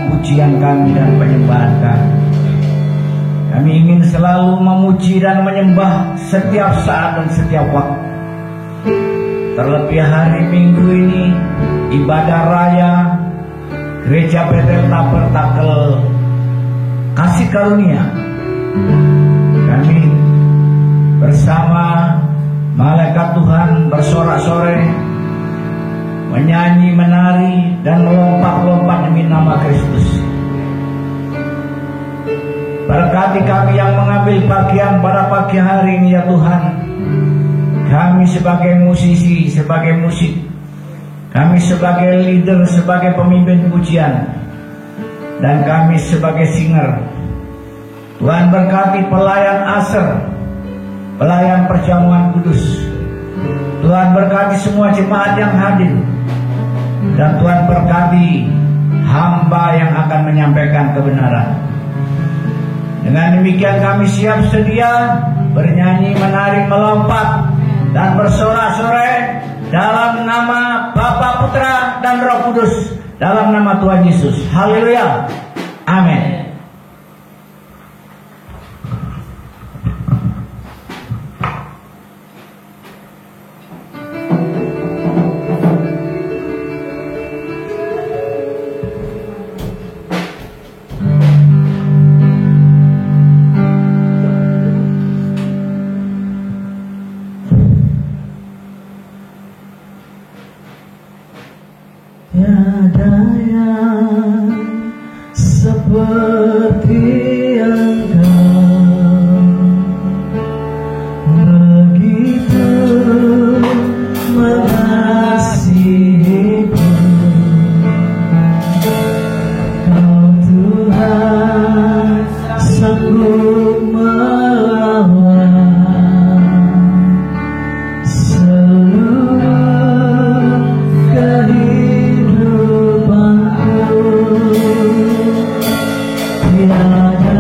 pujian kami dan penyembahan kami. Kami ingin selalu memuji dan menyembah setiap saat dan setiap waktu. Terlebih hari Minggu ini, ibadah raya Gereja Bethel Tabernakel Kasih Karunia. Kami bersama malaikat Tuhan bersorak-sorai, menyanyi, menari, dan melompat-lompat demi nama Kristus. Berkati kami yang mengambil bagian pada pagi hari ini ya Tuhan. Kami sebagai musisi, sebagai musik, kami sebagai leader, sebagai pemimpin pujian, dan kami sebagai singer. Tuhan berkati pelayan Aser, pelayan perjamuan kudus. Tuhan berkati semua jemaat yang hadir, dan Tuhan berkati hamba yang akan menyampaikan kebenaran. Dengan demikian kami siap sedia bernyanyi, menari, melompat, dan bersorak-sorai dalam nama Bapa, Putra, dan Roh Kudus, dalam nama Tuhan Yesus. Haleluya. Amin. Tiada yang seperti Engkau, begitu mengasihiku. Kau Tuhan sanggup melawan seluruh kehidupanku. Tiada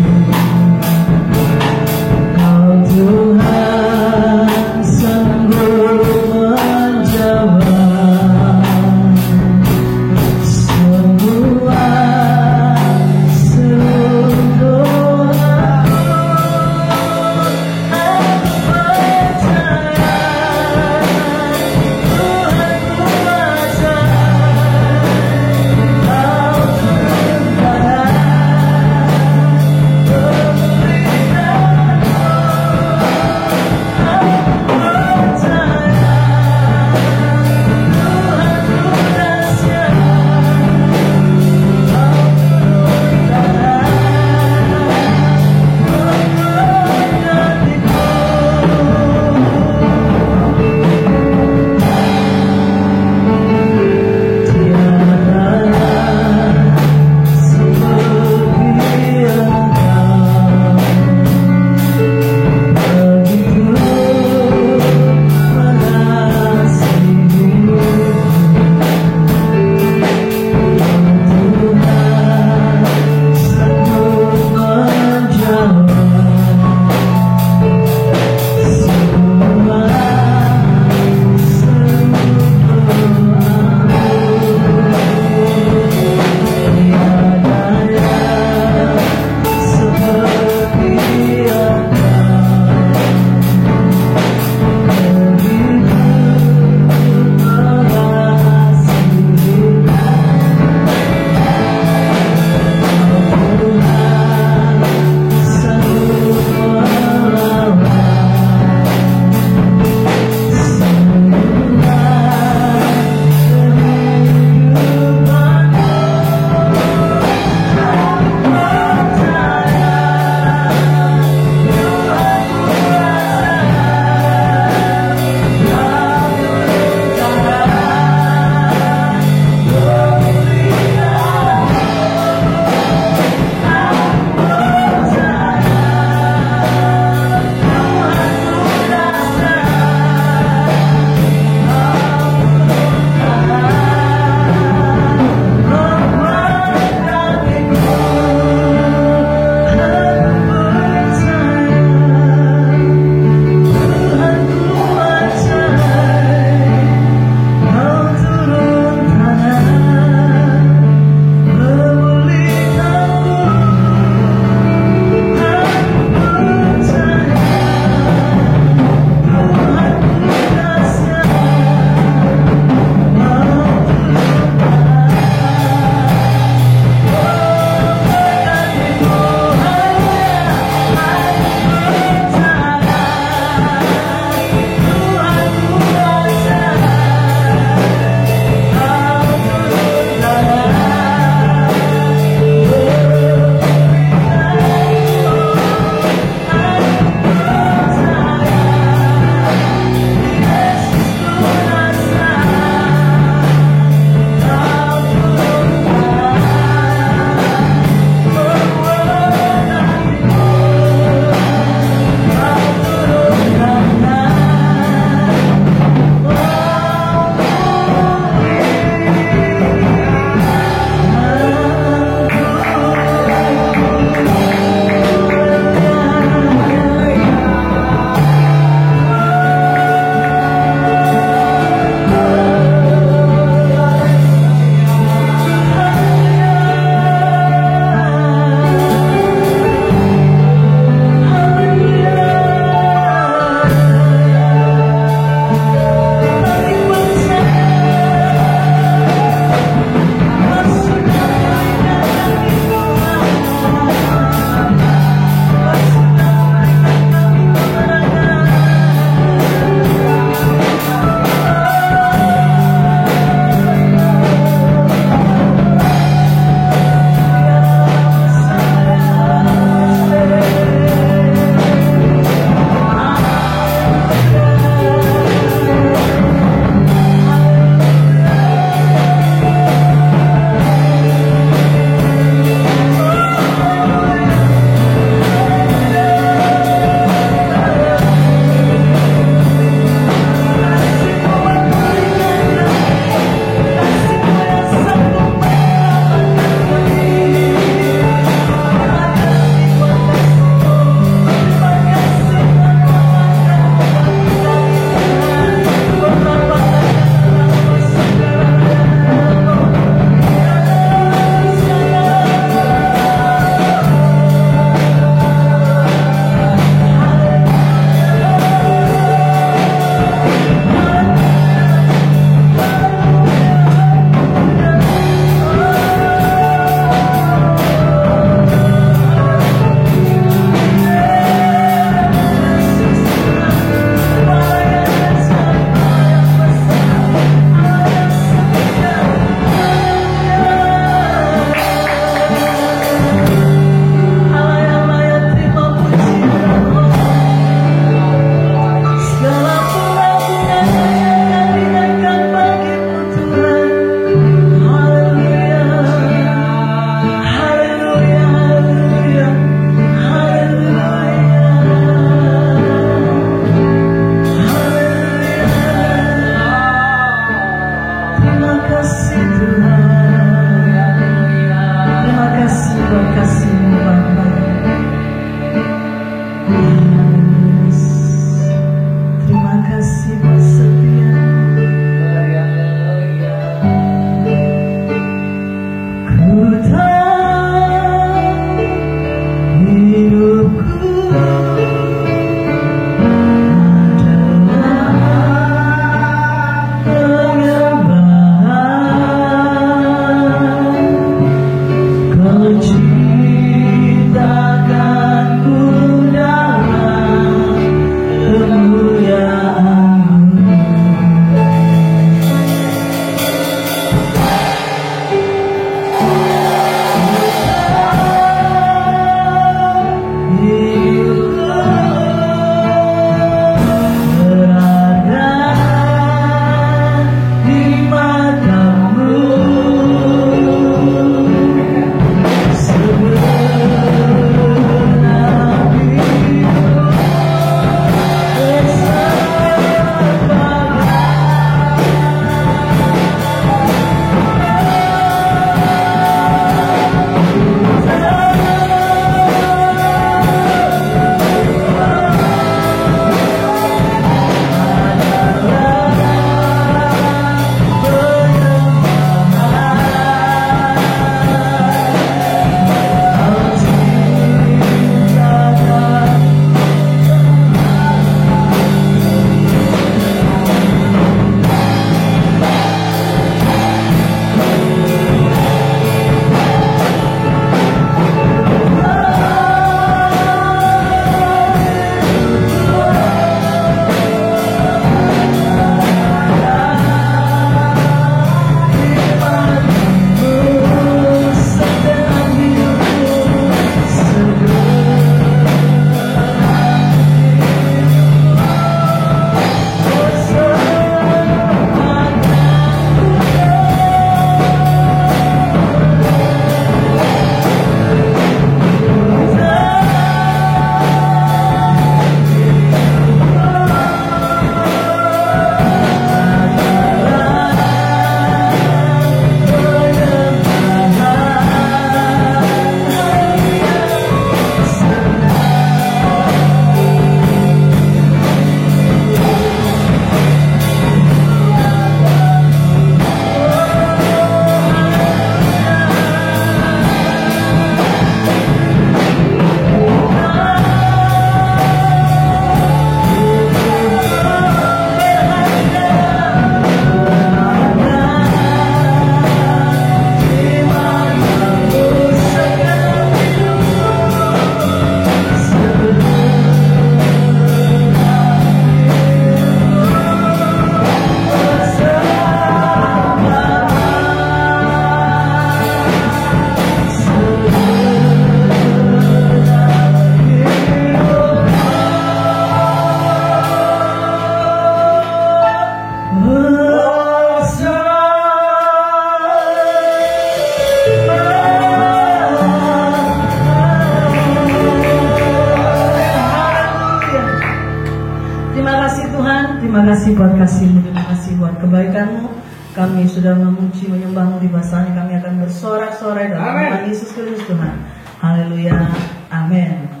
kasih buat kasih-Mu, terima kasih buat kebaikan-Mu. Kami sudah memuji menyembah-Mu di basahnya, kami akan bersorak-sorai dalam nama Yesus Kristus Tuhan. Haleluya, amin.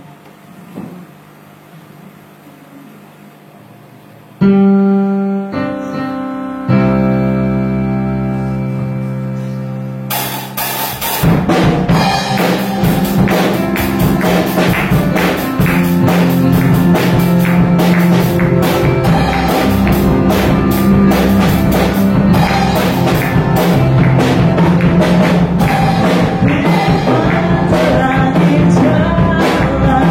Terangin jalan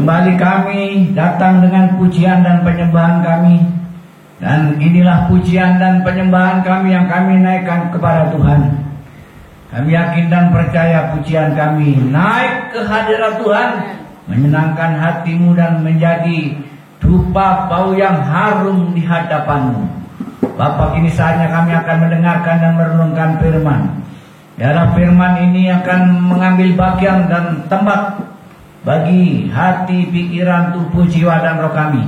kembali kami datang dengan pujian dan penyembahan kami. Dan inilah pujian dan penyembahan kami yang kami naikkan kepada Tuhan. Kami yakin dan percaya pujian kami naik ke hadirat Tuhan, menyenangkan hatimu dan menjadi dupa bau yang harum di hadapanmu. Bapa, kini saatnya kami akan mendengarkan dan merenungkan firman. Biarlah firman ini akan mengambil bagian dan tempat bagi hati, pikiran, tubuh, jiwa, dan roh kami,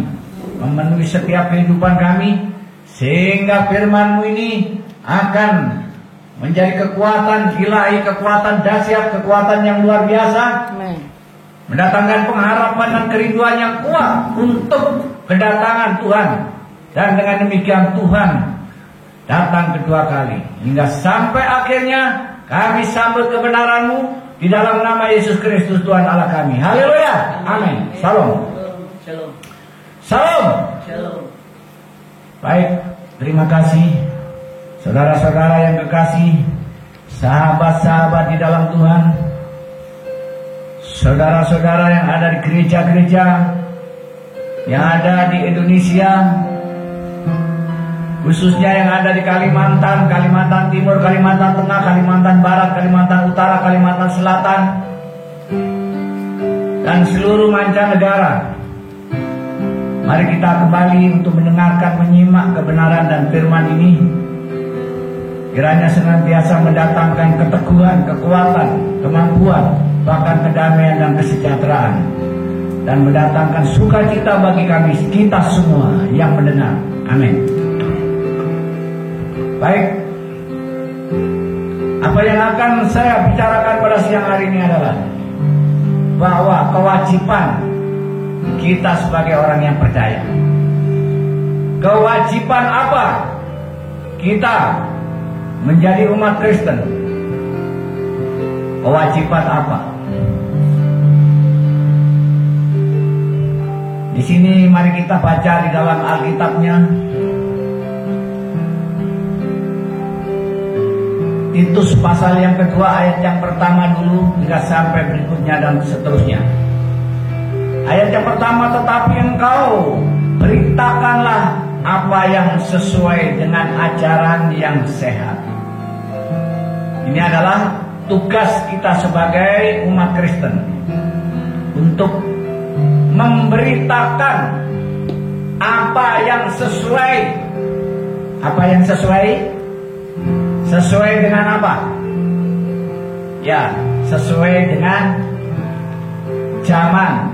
memenuhi setiap kehidupan kami, sehingga firman-Mu ini akan menjadi kekuatan ilahi, kekuatan dahsyat, kekuatan yang luar biasa, mendatangkan pengharapan dan kerinduan yang kuat untuk kedatangan Tuhan. Dan dengan demikian Tuhan datang kedua kali, hingga sampai akhirnya kami sambut kebenaran-Mu di dalam nama Yesus Kristus Tuhan Allah kami. Haleluya. Amin. Shalom. Shalom. Shalom. Shalom. Baik, terima kasih saudara-saudara yang kekasih, sahabat-sahabat di dalam Tuhan, saudara-saudara yang ada di gereja-gereja yang ada di Indonesia, khususnya yang ada di Kalimantan, Kalimantan Timur, Kalimantan Tengah, Kalimantan Barat, Kalimantan Utara, Kalimantan Selatan, dan seluruh mancanegara. Mari kita kembali untuk mendengarkan, menyimak kebenaran dan firman ini. Kiranya senantiasa mendatangkan keteguhan, kekuatan, kemampuan, bahkan kedamaian dan kesejahteraan, dan mendatangkan sukacita bagi kami, kita semua yang mendengar. Amin. Baik, apa yang akan saya bicarakan pada siang hari ini adalah bahwa kewajiban kita sebagai orang yang percaya. Kewajiban apa kita menjadi umat Kristen? Kewajiban apa? Di sini mari kita baca di dalam Alkitabnya. Titus pasal yang kedua ayat yang pertama dulu hingga sampai berikutnya dan seterusnya. Ayat yang pertama, tetapi engkau beritakanlah apa yang sesuai dengan ajaran yang sehat. Ini adalah tugas kita sebagai umat Kristen, untuk memberitakan apa yang sesuai. Apa yang sesuai? Sesuai dengan apa? Ya, sesuai dengan zaman.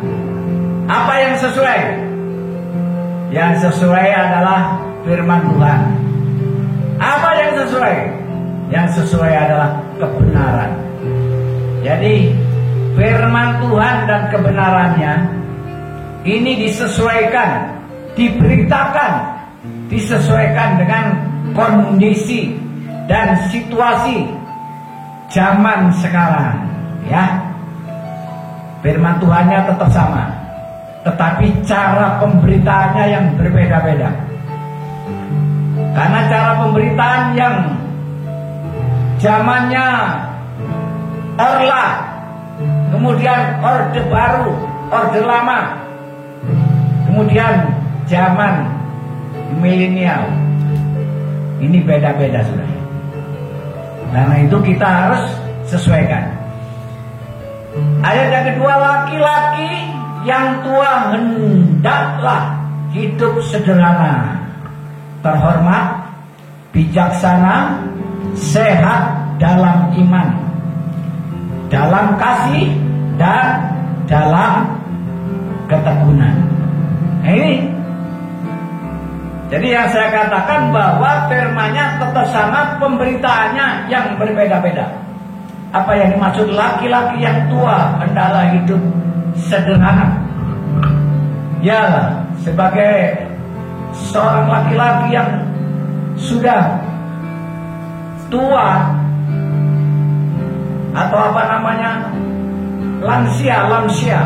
Apa yang sesuai? Yang sesuai adalah firman Tuhan. Apa yang sesuai? Yang sesuai adalah kebenaran. Jadi firman Tuhan dan kebenarannya ini disesuaikan, diberitakan, disesuaikan dengan kondisi dan situasi zaman sekarang, ya. Firman Tuhannya tetap sama, tetapi cara pemberitaannya yang berbeda-beda. Karena cara pemberitaan yang zamannya orla, kemudian orde baru, orde lama, kemudian zaman milenial, ini beda-beda sudah. Karena itu kita harus sesuaikan. Ayat yang kedua, laki-laki yang tua hendaklah hidup sederhana, terhormat, bijaksana, sehat dalam iman, dalam kasih, dan dalam ketekunan. Nah, ini jadi yang saya katakan bahwa firman-Nya tetap sama, pemberitaannya yang berbeda-beda. Apa yang dimaksud laki-laki yang tua hendaklah hidup sederhana? Ya, sebagai seorang laki-laki yang sudah tua, atau apa namanya, lansia,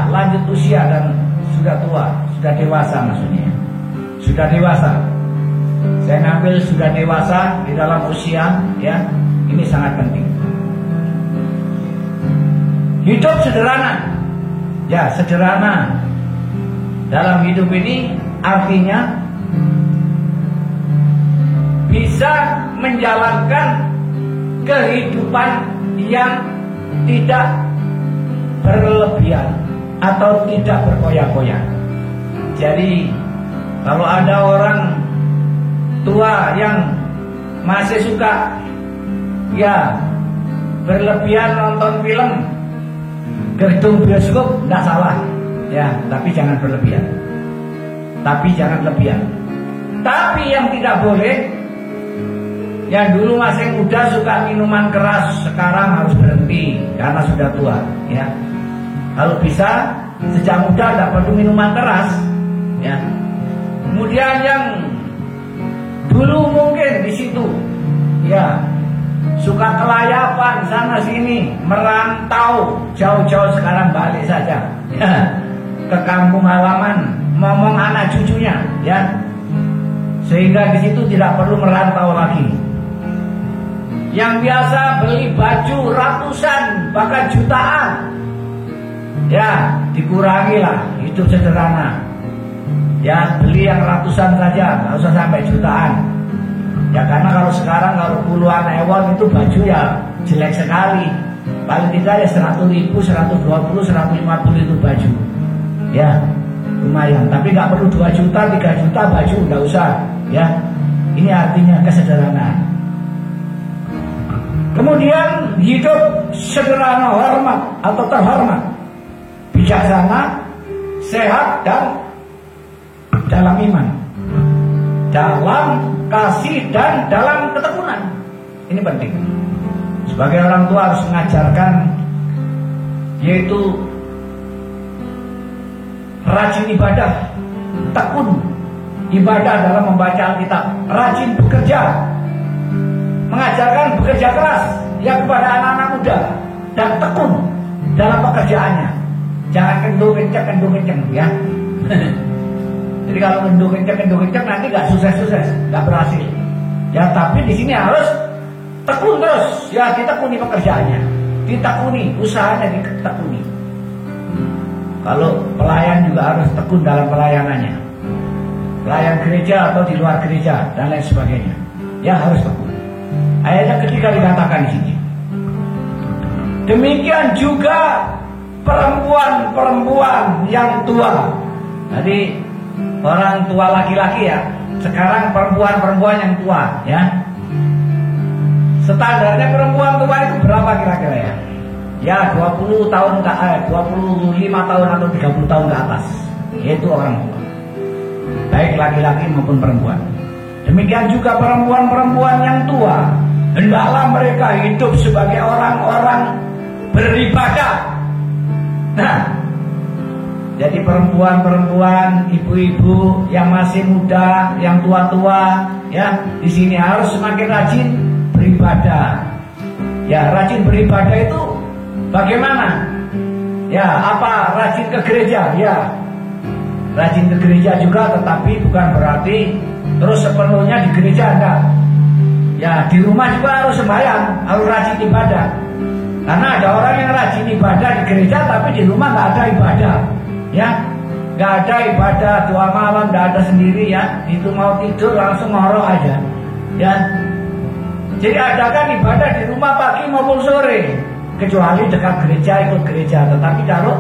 lanjut usia dan sudah tua, sudah dewasa maksudnya. Sudah dewasa. Saya ngambil sudah dewasa di dalam usia, ya. Ini sangat penting. Hidup sederhana. Ya, sederhana. dalam hidup ini artinya bisa menjalankan kehidupan yang tidak berlebihan atau tidak berkoyak-koyak. Jadi kalau ada orang tua yang masih suka ya berlebihan nonton film gedung bioskop, tidak salah ya, tapi jangan berlebihan. Tapi yang tidak boleh, yang dulu masih muda suka minuman keras, sekarang harus berhenti karena sudah tua ya. Kalau bisa sejak muda tidak perlu minuman keras ya. Kemudian yang dulu mungkin di situ ya suka kelayapan sana sini, merantau jauh-jauh, sekarang balik saja ya, ke kampung halaman, ngomong anak cucunya ya, sehingga di situ tidak perlu merantau lagi. Yang biasa beli baju ratusan bahkan jutaan ya, dikurangilah, hidup sederhana ya, beli yang ratusan saja, nggak usah sampai jutaan ya. Karena kalau sekarang kalau puluhan ewon itu baju ya jelek sekali, paling tidak ya 100.000, 120, 150 itu baju ya, lumayan. Tapi nggak perlu 2 juta, 3 juta baju, nggak usah ya. Ini artinya kesederhanaan. Kemudian hidup sederhana, hormat atau terhormat, bijaksana, sehat, dan dalam iman, dalam kasih, dan dalam ketekunan. Ini penting. Sebagai orang tua harus mengajarkan, yaitu rajin ibadah, tekun ibadah dalam membaca Alkitab, rajin bekerja, mengajarkan bekerja keras ya kepada anak-anak muda, dan tekun dalam pekerjaannya. Jangan kendor kenceng ya. Jadi kalau kendor kenceng nanti nggak sukses, nggak berhasil. Ya, tapi di sini harus tekun terus ya, ditekuni pekerjaannya, ditekuni usahanya, ditekuni. Kalau pelayan juga harus tekun dalam pelayanannya, pelayan gereja atau di luar gereja dan lain sebagainya. Ya harus tekun. Ayatnya ketika dikatakan di sini. Demikian juga perempuan-perempuan yang tua. Tadi orang tua laki-laki ya, sekarang perempuan-perempuan yang tua ya. Standarnya perempuan tua itu berapa kira-kira ya? Ya 20 tahun ke 25 tahun atau 30 tahun ke atas. Yaitu orang tua, baik laki-laki maupun perempuan. Demikian juga perempuan-perempuan yang tua, hendaklah mereka hidup sebagai orang-orang beribadah. Nah, jadi perempuan-perempuan, ibu-ibu yang masih muda, yang tua-tua, ya di sini harus semakin rajin beribadah. Ya, rajin beribadah itu bagaimana? Ya, apa rajin ke gereja? Ya, rajin ke gereja juga, tetapi bukan berarti terus sepenuhnya di gereja, enggak. Ya, di rumah juga harus sembahyang, harus rajin ibadah. Karena ada orang yang rajin ibadah di gereja tapi di rumah nggak ada ibadah, ya, nggak ada ibadah, doa malam nggak ada sendiri ya, itu mau tidur langsung ngorok aja, ya. Jadi adakan ibadah di rumah pagi maupun sore, kecuali dekat gereja ikut gereja. Tetapi kalau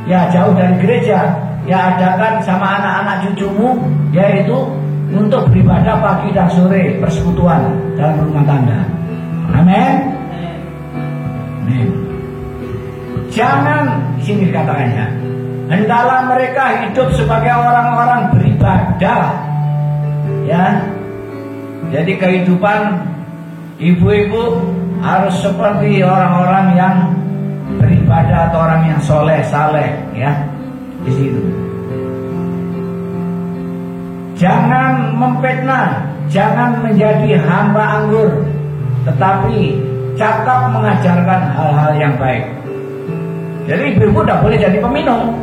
ya jauh dari gereja, ya adakan sama anak-anak cucumu, yaitu untuk beribadah pagi dan sore, persekutuan dalam rumah tangga. Amin. Jangan, di sini dikatakannya, hendaklah mereka hidup sebagai orang-orang beribadah. Ya, jadi kehidupan ibu-ibu harus seperti orang-orang yang beribadah atau orang yang soleh, saleh, ya, di situ. Jangan memfitnah, jangan menjadi hamba anggur, tetapi cakap mengajarkan hal-hal yang baik. Jadi ibu-ibu tidak boleh jadi peminum.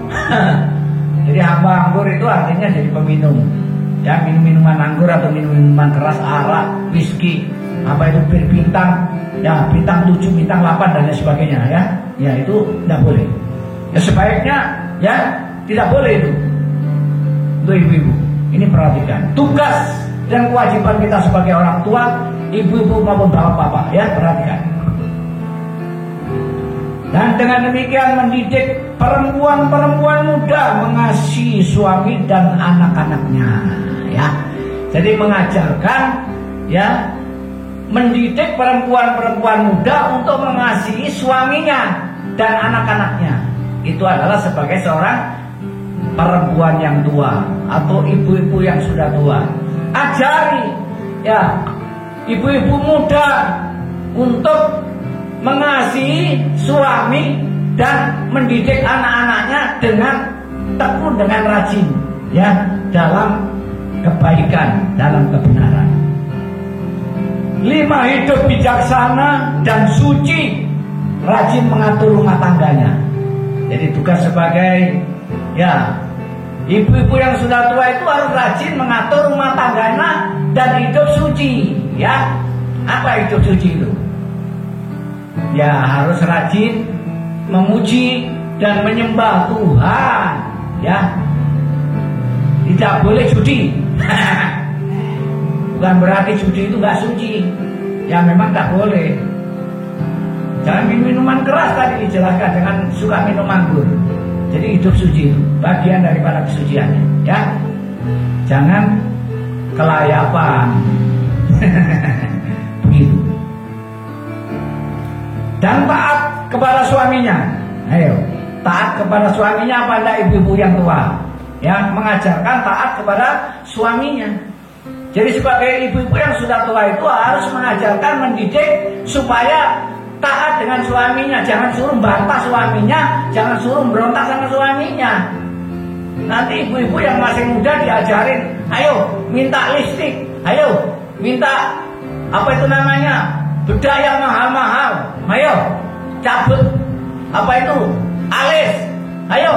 Jadi hamba anggur itu artinya jadi peminum. Ya, minum-minuman anggur atau minum-minuman keras, arak, whisky, apa itu bir bintang, ya bintang 7, bintang 8 dan lain sebagainya ya. Ya itu tidak boleh. Ya sebaiknya ya tidak boleh itu. untuk ibu-ibu. Ini perhatikan. Tugas dan kewajiban kita sebagai orang tua, ibu-ibu maupun bapak-bapak, ya, perhatikan. Dan dengan demikian mendidik perempuan-perempuan muda mengasihi suami dan anak-anaknya, ya. Jadi mengajarkan, ya, mendidik perempuan-perempuan muda untuk mengasihi suaminya dan anak-anaknya. Itu adalah sebagai seorang perempuan yang tua atau ibu-ibu yang sudah tua. Ajari, ya, ibu-ibu muda untuk mengasihi suami dan mendidik anak-anaknya dengan tekun, dengan rajin, ya, dalam kebaikan, dalam kebenaran. 5. Hidup bijaksana dan suci, rajin mengatur rumah tangganya. Jadi tugas sebagai, ya, ibu-ibu yang sudah tua itu harus rajin mengatur rumah tangganya dan hidup suci, ya. Apa hidup suci itu? Ya, harus rajin memuji dan menyembah Tuhan, ya. Tidak boleh judi. Bukan berarti judi itu gak suci. Ya, memang tak boleh. Jangan minum minuman keras, tadi dijelaskan, jangan suka minum anggur. Jadi hidup suci itu bagian daripada kesuciannya, ya. Jangan kelayapan. Begitu. Dan taat kepada suaminya. Ayo, taat kepada suaminya pada ibu-ibu yang tua, ya, mengajarkan taat kepada suaminya. Jadi sebagai ibu-ibu yang sudah tua itu harus mengajarkan, mendidik supaya taat dengan suaminya. Jangan suruh bantah suaminya, jangan suruh berontak sama suaminya. Nanti ibu-ibu yang masih muda diajarin, ayo minta lipstik, ayo minta apa itu namanya, bedak yang mahal-mahal, ayo cabut apa itu alis, ayo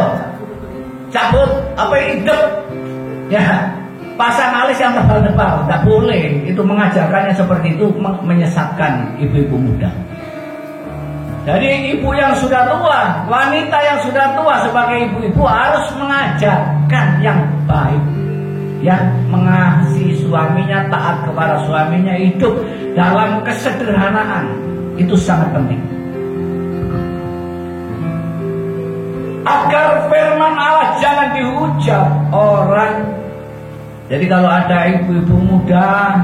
cabut apa hidup, ya, pasang alis yang tebal-tebal. Tidak boleh. Itu mengajarkannya seperti itu, menyesatkan ibu-ibu muda. Jadi ibu yang sudah tua, wanita yang sudah tua sebagai ibu-ibu harus mengajarkan yang baik, ya, mengasihi suaminya, taat kepada suaminya, hidup dalam kesederhanaan. Itu sangat penting. Agar firman Allah jangan dihujat orang. Jadi kalau ada ibu-ibu muda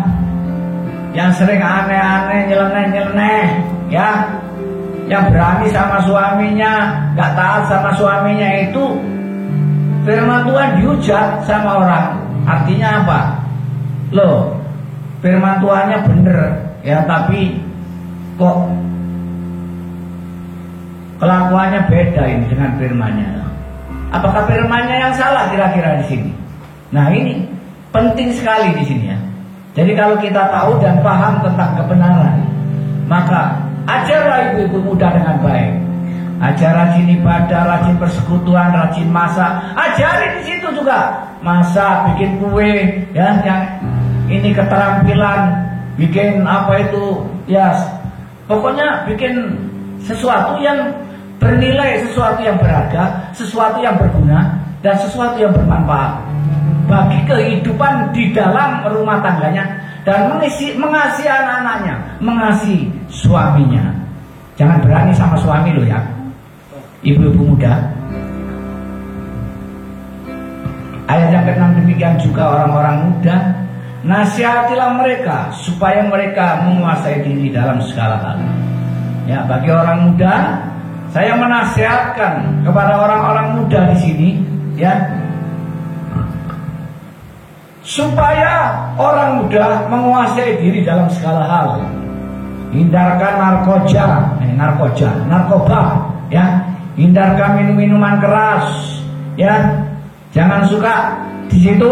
yang sering aneh-aneh, nyeleneh-nyeleneh, ya, yang berani sama suaminya, gak taat sama suaminya, itu firman Tuhan dihujat sama orang. Artinya apa? Loh, firman Tuhannya bener, ya, tapi kok kelakuannya beda ini dengan firmannya. Apakah firmannya yang salah kira-kira di sini? Nah, ini penting sekali di sini, ya. Jadi kalau kita tahu dan paham tentang kebenaran, maka ajarlah ibu-ibu muda dengan baik. Ajar rajin ibadah, rajin persekutuan, rajin masak. Ajari di situ juga masak, bikin kue, ya, yang ini keterampilan, bikin apa itu, ya, pokoknya bikin sesuatu yang bernilai, sesuatu yang berharga, sesuatu yang berguna, dan sesuatu yang bermanfaat bagi kehidupan di dalam rumah tangganya, dan mengasihi anak-anaknya, mengasihi suaminya. Jangan berani sama suami loh, ya, ibu-ibu muda. Ayat yang ke-6 demikian juga orang-orang muda, nasihatilah mereka supaya mereka menguasai diri dalam segala hal. Ya, bagi orang muda, saya menasihatkan kepada orang-orang muda di sini, ya, supaya orang muda menguasai diri dalam segala hal. Hindarkan narkoba, ya. Hindarkan minum-minuman keras, ya. Jangan suka di situ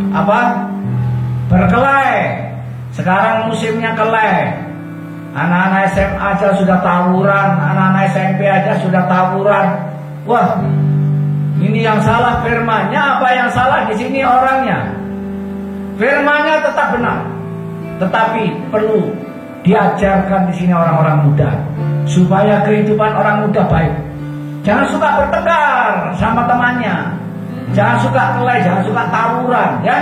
apa? Berkelahi. Sekarang musimnya kelahi. Anak-anak SMA aja sudah tawuran, anak-anak SMP aja sudah tawuran. Wah, ini yang salah firmannya, apa yang salah di sini orangnya? Firmannya tetap benar, tetapi perlu diajarkan di sini orang-orang muda supaya kehidupan orang muda baik. Jangan suka bertengkar sama temannya. Jangan suka kelahi, jangan suka tawuran, ya.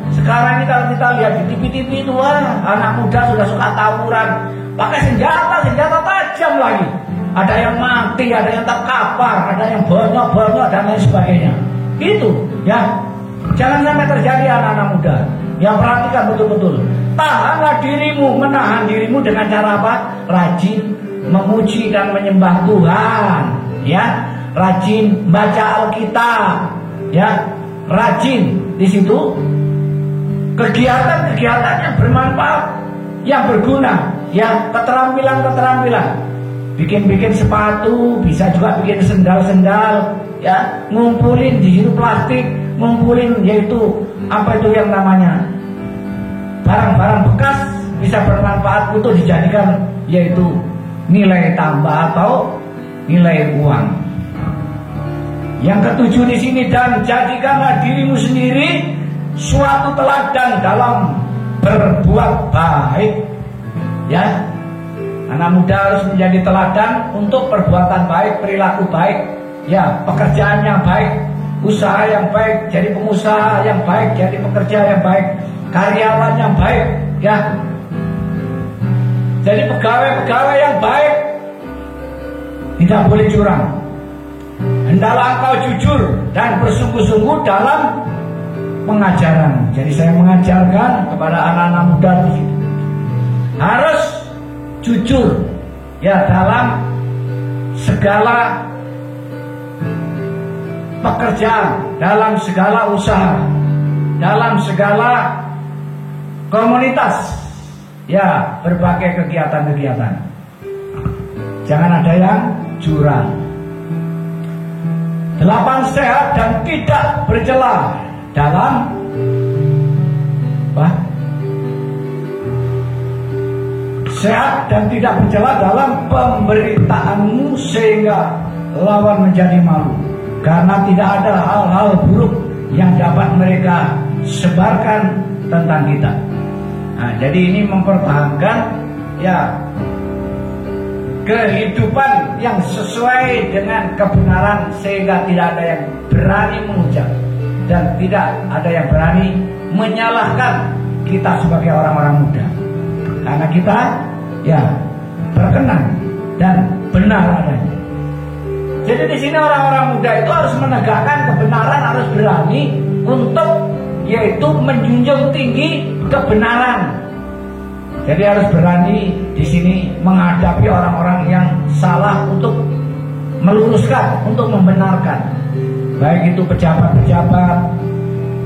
Sekarang ini kalau kita lihat di TV-TV itu, anak muda sudah suka tawuran, pakai senjata tajam lagi. Ada yang mati, ada yang terkapar, ada yang bonyok-bonyok dan lain sebagainya. Gitu, ya. Jangan sampai terjadi anak-anak muda. Yang perhatikan betul-betul. Tahanlah dirimu, menahan dirimu dengan cara apa? Rajin memuji dan menyembah Tuhan, ya. Rajin baca Alkitab, ya. Rajin di situ kegiatan-kegiatan yang bermanfaat, yang berguna, ya. Keterampilan-keterampilan. Bikin sepatu, bisa juga bikin sendal-sendal, ya. Ngumpulin di situ plastik, ngumpulin yaitu apa itu yang namanya barang-barang bekas, bisa bermanfaat untuk dijadikan yaitu nilai tambah atau nilai uang. Yang ketujuh di sini, dan jadikanlah dirimu sendiri suatu teladan dalam berbuat baik, ya. Anak muda harus menjadi teladan untuk perbuatan baik, perilaku baik, ya, pekerjaan yang baik, usaha yang baik, jadi pengusaha yang baik, jadi pekerja yang baik, karyawan yang baik, ya. Jadi pegawai-pegawai yang baik, tidak boleh curang. Hendaklah engkau jujur dan bersungguh-sungguh dalam pengajaran. Jadi saya mengajarkan kepada anak-anak muda di sini harus jujur, ya, dalam segala pekerjaan, dalam segala usaha, dalam segala komunitas, ya, berbagai kegiatan-kegiatan. Jangan ada yang curang. 8 sehat dan tidak bercela dalam apa? Sehat dan tidak bercela dalam pemberitaanmu sehingga lawan menjadi malu, karena tidak ada hal-hal buruk yang dapat mereka sebarkan tentang kita. Nah, jadi ini mempertahankan, ya, kehidupan yang sesuai dengan kebenaran sehingga tidak ada yang berani menghujat dan tidak ada yang berani menyalahkan kita sebagai orang-orang muda, karena kita, ya, berkenan dan benar adanya. Jadi di sini orang-orang muda itu harus menegakkan kebenaran, harus berani untuk yaitu menjunjung tinggi kebenaran. Jadi harus berani di sini menghadapi orang-orang yang salah untuk meluruskan, untuk membenarkan. Baik itu pejabat-pejabat,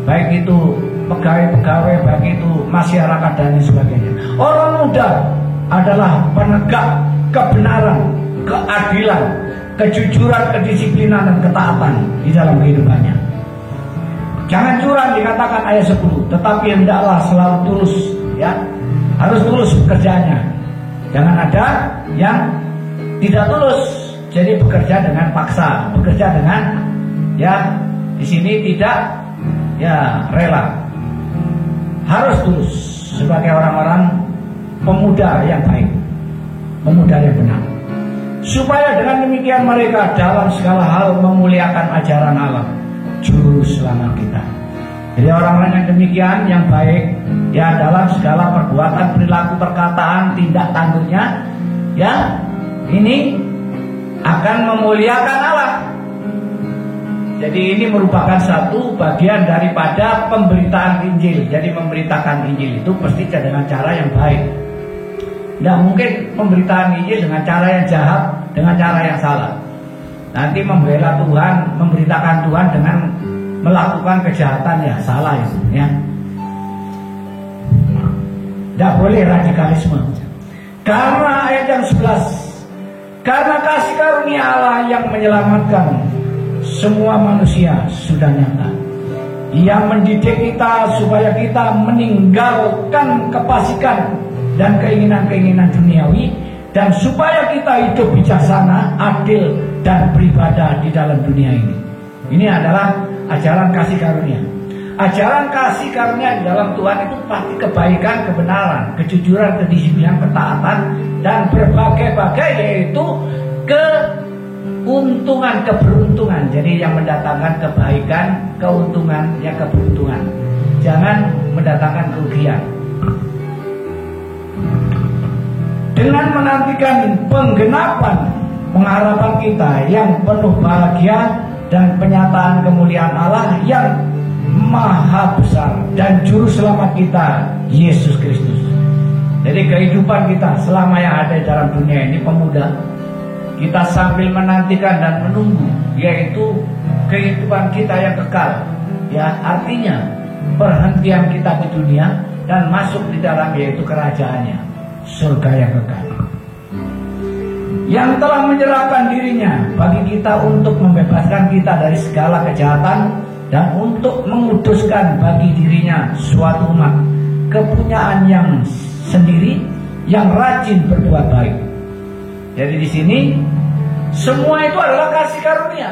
baik itu pegawai-pegawai, baik itu masyarakat dan sebagainya. Orang muda adalah penegak kebenaran, keadilan, kejujuran, kedisiplinan dan ketaatan di dalam kehidupannya. Jangan curang dikatakan ayat 10, tetapi hendaklah selalu tulus, ya. Harus tulus pekerjaannya. Jangan ada yang tidak tulus, jadi bekerja dengan paksa, bekerja dengan, ya, di sini tidak, ya, rela. Harus tulus sebagai orang-orang pemuda yang baik, pemuda yang benar. Supaya dengan demikian mereka dalam segala hal memuliakan ajaran Allah, juru selamat kita. Jadi orang-orang yang demikian, yang baik, ya, dalam segala perbuatan, perilaku, perkataan, tindak tanduknya, ya, ini akan memuliakan Allah. Jadi ini merupakan satu bagian daripada pemberitaan Injil. Jadi memberitakan Injil itu pasti dengan cara yang baik. Tidak mungkin pemberitaan Injil dengan cara yang jahat, dengan cara yang salah. Nanti membela Tuhan, memberitakan Tuhan dengan melakukan kejahatan, ya, salah itu, ya. Tidak boleh radikalisme. Karena ayat yang 11, karena kasih karunia Allah yang menyelamatkan semua manusia sudah nyata. Ia mendidik kita supaya kita meninggalkan kefasikan dan keinginan-keinginan duniawi, dan supaya kita hidup bijaksana, adil, dan beribadah di dalam dunia ini. Ini adalah ajaran kasih karunia. Ajaran kasih karunia di dalam Tuhan itu pasti kebaikan, kebenaran, kejujuran, kedisiplinan, ketaatan, dan berbagai-bagai, yaitu untungan, keberuntungan. Jadi yang mendatangkan kebaikan, keuntungan, ya keberuntungan. Jangan mendatangkan kerugian. Dengan menantikan penggenapan pengharapan kita yang penuh bahagia dan penyataan kemuliaan Allah yang maha besar dan juru selamat kita, Yesus Kristus. Jadi kehidupan kita selama yang ada dalam dunia ini, pemuda, kita sambil menantikan dan menunggu, yaitu kehidupan kita yang kekal. Ya, artinya perhentian kita di dunia dan masuk di dalam, yaitu kerajaannya, surga yang kekal, yang telah menyerahkan dirinya bagi kita untuk membebaskan kita dari segala kejahatan dan untuk menguduskan bagi dirinya suatu umat kepunyaan yang sendiri, yang rajin berbuat baik. Jadi di sini semua itu adalah kasih karunia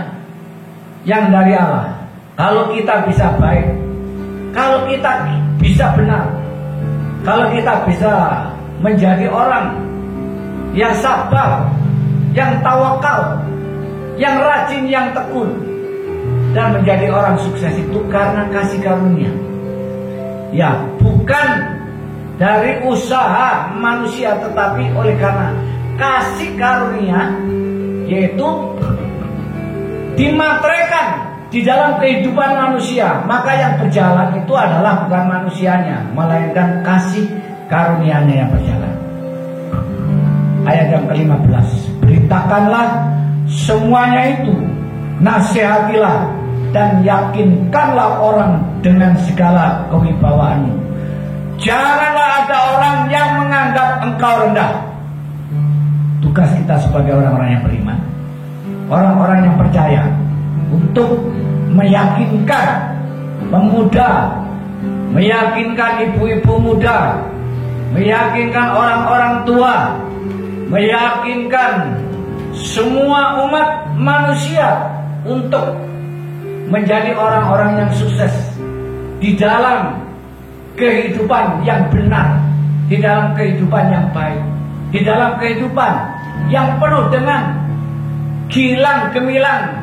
yang dari Allah. Kalau kita bisa baik, kalau kita bisa benar, kalau kita bisa menjadi orang yang sabar, yang tawakal, yang rajin, yang tekun, dan menjadi orang sukses itu karena kasih karunia. Ya, bukan dari usaha manusia, tetapi oleh karena kasih karunia, yaitu dimateraikan di dalam kehidupan manusia. Maka yang berjalan itu adalah bukan manusianya, melainkan kasih karunia-Nya yang berjalan. Ayat yang ke-15, beritakanlah semuanya itu, nasihatilah dan yakinkanlah orang dengan segala kewibawaanmu. Janganlah ada orang yang menganggap engkau rendah. Tugas kita sebagai orang-orang yang beriman, orang-orang yang percaya, untuk meyakinkan pemuda, meyakinkan ibu-ibu muda, meyakinkan orang-orang tua, meyakinkan semua umat manusia untuk menjadi orang-orang yang sukses di dalam kehidupan yang benar, di dalam kehidupan yang baik, di dalam kehidupan yang penuh dengan gilang gemilang,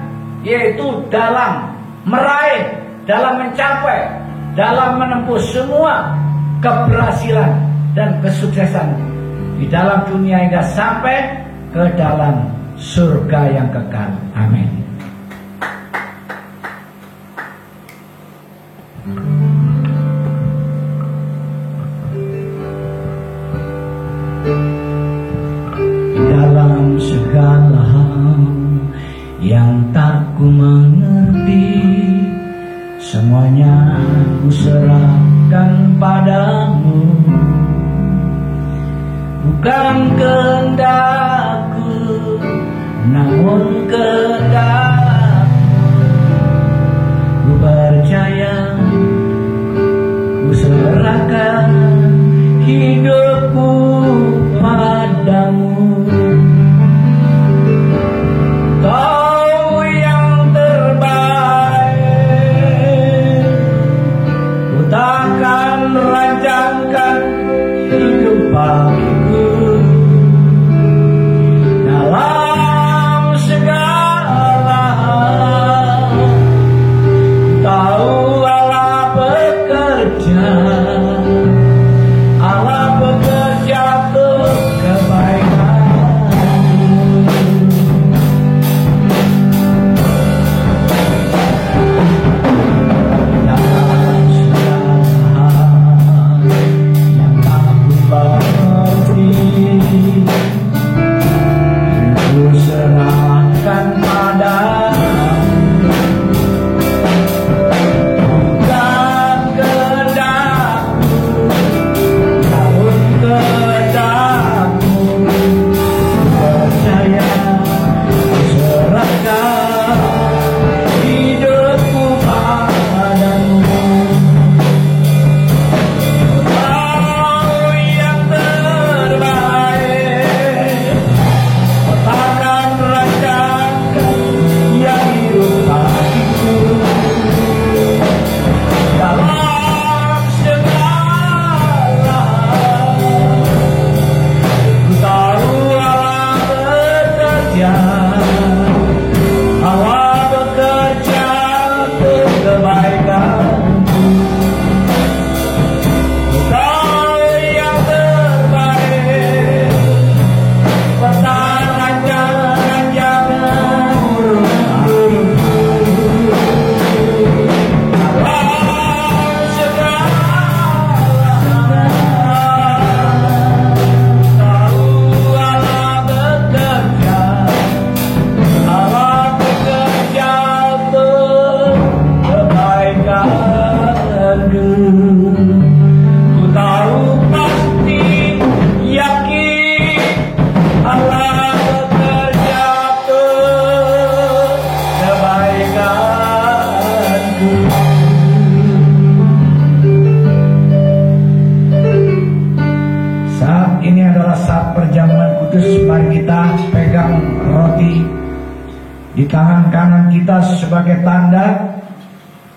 yaitu dalam meraih, dalam mencapai, dalam menempuh semua keberhasilan dan kesuksesan di dalam dunia hingga sampai ke dalam surga yang kekal. Amin. Dalam segala hal yang tak ku mengerti, semuanya ku serahkan padamu. Bukan kehendakku, namun kehendak-Mu. Ku percaya, ku serahkan hidupku padamu. Kau yang terbaik, ku takkan rancangkan hidup bagiku. Dalam segala hal, tahu Allah bekerja, Allah bekerja untuk kebaikanmu. Dalam segala hal yang tak ku mengerti, ku serahkan padamu. Bukan kehendakku, Di tangan kanan kita sebagai tanda,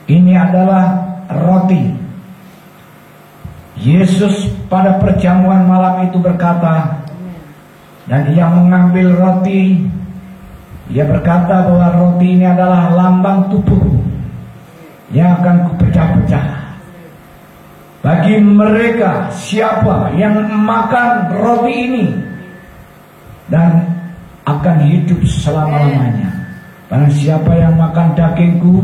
ini adalah roti. Yesus pada perjamuan malam itu berkata, dan ia mengambil roti, ia berkata bahwa roti ini adalah lambang tubuh yang akan kupecah-pecah. Bagi mereka siapa yang makan roti ini dan akan hidup selama-lamanya. Barang siapa yang makan dagingku,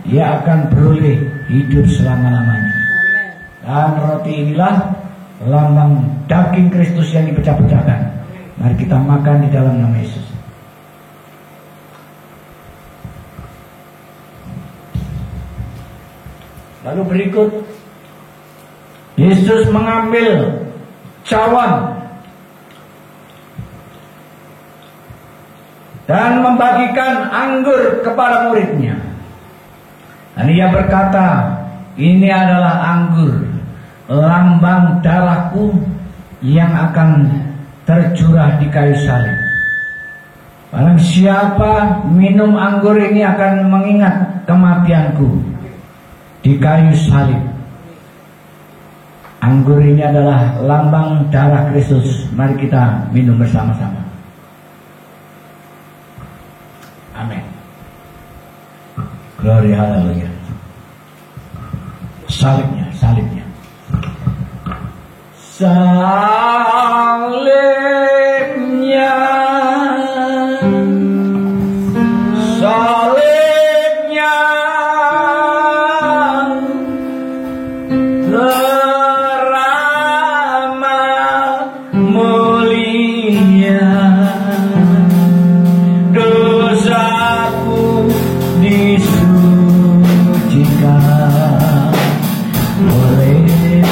ia akan beroleh hidup selama-lamanya. Dan roti inilah lambang daging Kristus yang dipecah-pecahkan. Mari kita makan di dalam nama Yesus. Lalu berikut, Yesus mengambil cawan dan membagikan anggur kepada muridnya. Dan ia berkata, ini adalah anggur, lambang darahku yang akan tercurah di kayu salib. Barang siapa minum anggur ini akan mengingat kematianku di kayu salib. Anggur ini adalah lambang darah Kristus. Mari kita minum bersama-sama. Amin. Glory, haleluya. Salibnya, salibnya. Salibnya, salibnya teramat mulia, dosaku disucikan oleh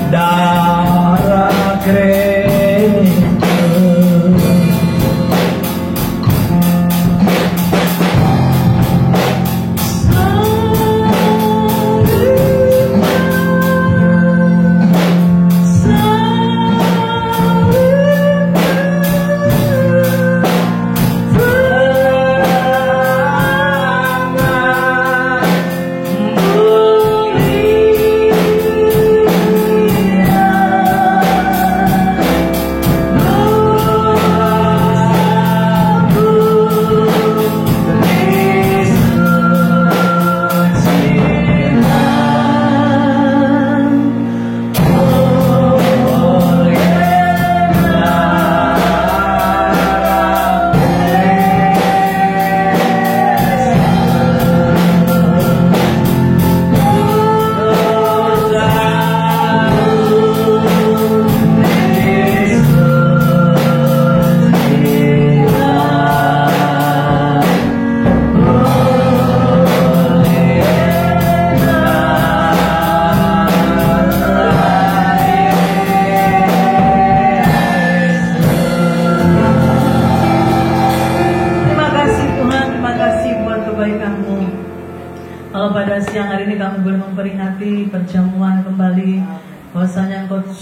darah Kristus.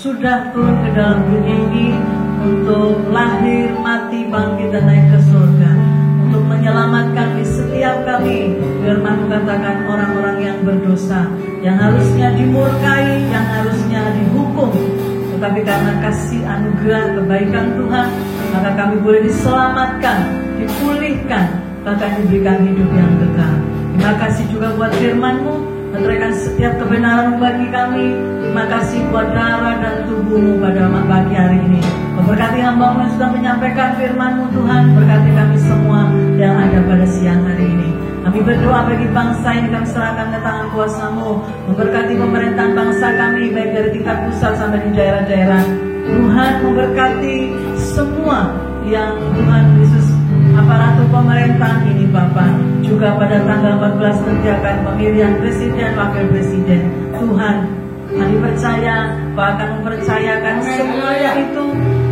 Sudah turun ke dalam dunia ini untuk lahir, mati, bangkit dan naik ke surga, untuk menyelamatkan di setiap kami. Firman katakan orang-orang yang berdosa, yang harusnya dimurkai, yang harusnya dihukum, tetapi karena kasih anugerah kebaikan Tuhan, maka kami boleh diselamatkan, dipulihkan, bahkan diberikan hidup yang kekal. Terima kasih juga buat firman-Mu, menerangkan setiap kebenaran bagi kami. Terima kasih buat darah dan tubuh-Mu pada pagi hari ini. Memberkati hamba-Mu yang sudah menyampaikan firman-Mu Tuhan. Berkati kami semua yang ada pada siang hari ini. Kami berdoa bagi bangsa ini, kami serahkan ke tangan kuasa-Mu. Memberkati pemerintahan bangsa kami, baik dari tingkat pusat sampai di daerah-daerah. Tuhan memberkati semua yang Tuhan Yesus aparatur pemerintahan ini Bapak. Juga pada tanggal 14 nanti akan pemilihan presiden, wakil presiden. Tuhan, kami percaya bahwa akan mempercayakan semuanya itu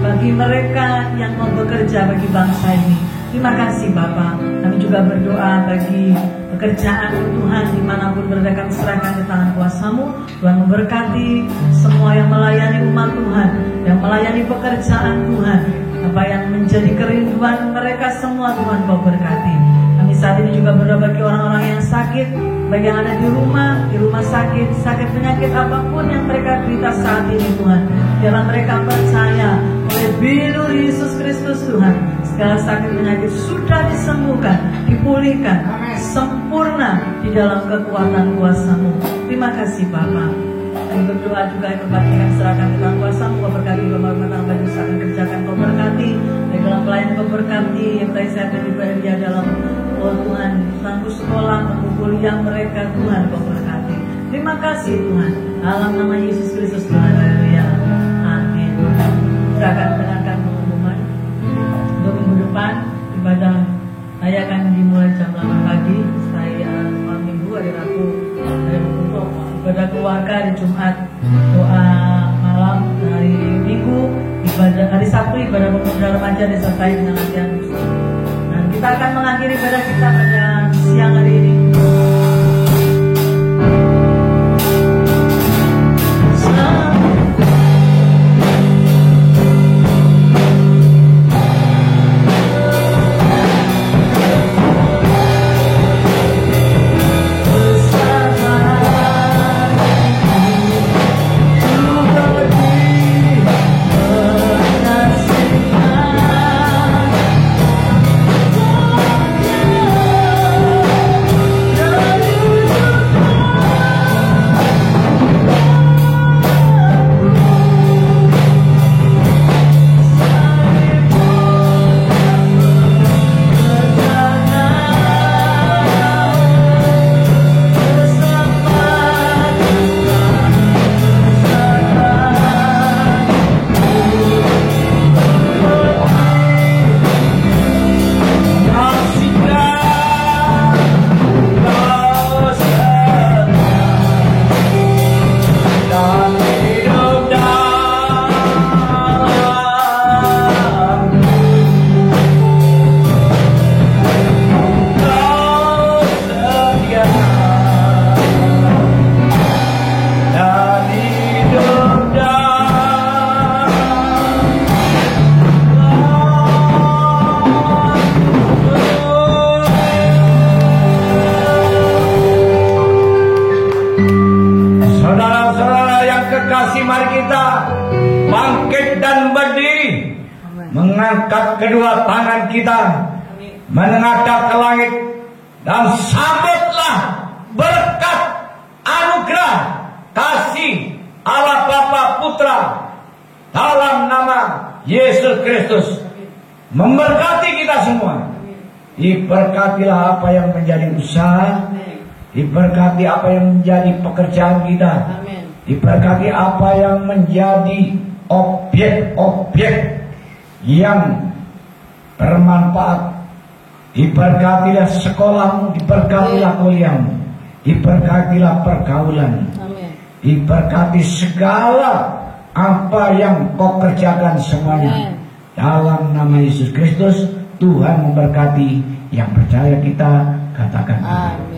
bagi mereka yang mau bekerja bagi bangsa ini. Terima kasih Bapak. Kami juga berdoa bagi pekerjaan Tuhan dimanapun berada, kami serahkan ke tangan kuasa-Mu. Tuhan memberkati semua yang melayani umat Tuhan, yang melayani pekerjaan Tuhan. Apa yang menjadi kerinduan mereka semua Tuhan Kau berkati. Kami Saat ini juga berdoa bagi orang-orang yang sakit, bagi yang ada di rumah sakit penyakit apapun yang mereka derita saat ini Tuhan. Biarlah mereka percaya oleh biru Yesus Kristus Tuhan, segala sakit penyakit sudah disembuhkan, dipulihkan, sempurna di dalam kekuatan kuasa-Mu. Terima kasih Bapa. Kami berdoa juga yang berbakti kami serahkan ke dalam kuasa-Mu. Kau berkati rumah tangga yang usahakan kerjakan, Kau berkati di dalam pelayanan, Kau berkati yang tadi saya beri dia dalam Tuhan sanggup sekolah, kuliah mereka Tuhan, Kau berkati. Terima kasih Tuhan, dalam nama Yesus Kristus Tuhan. Haleluya, amin. Kita akan mendengarkan pengumuman untuk minggu depan. Ibadah saya akan dimulai jam 8 pagi. Saya malam minggu, hari Rabu untuk ibadah keluarga, hari Jumat doa malam, hari Minggu ibadah, hari Sabtu ibadah pemuda remaja disertai dengan latihan musik. Dan kita akan mengakhiri ibadah kita pada siang hari ini. Mengangkat kedua tangan kita menengadah ke langit dan sambutlah berkat, anugerah, kasih Allah Bapa Putra dalam nama Yesus Kristus memberkati kita semua. Diberkatilah apa yang menjadi usaha, diberkati apa yang menjadi pekerjaan kita, diberkati apa yang menjadi objek-objek yang bermanfaat. Diberkatilah sekolahmu, diberkatilah kuliahmu, diberkatilah pergaulan, diberkati segala apa yang kau kerjakan semuanya. Dalam nama Yesus Kristus, Tuhan memberkati. Yang percaya kita katakan amin.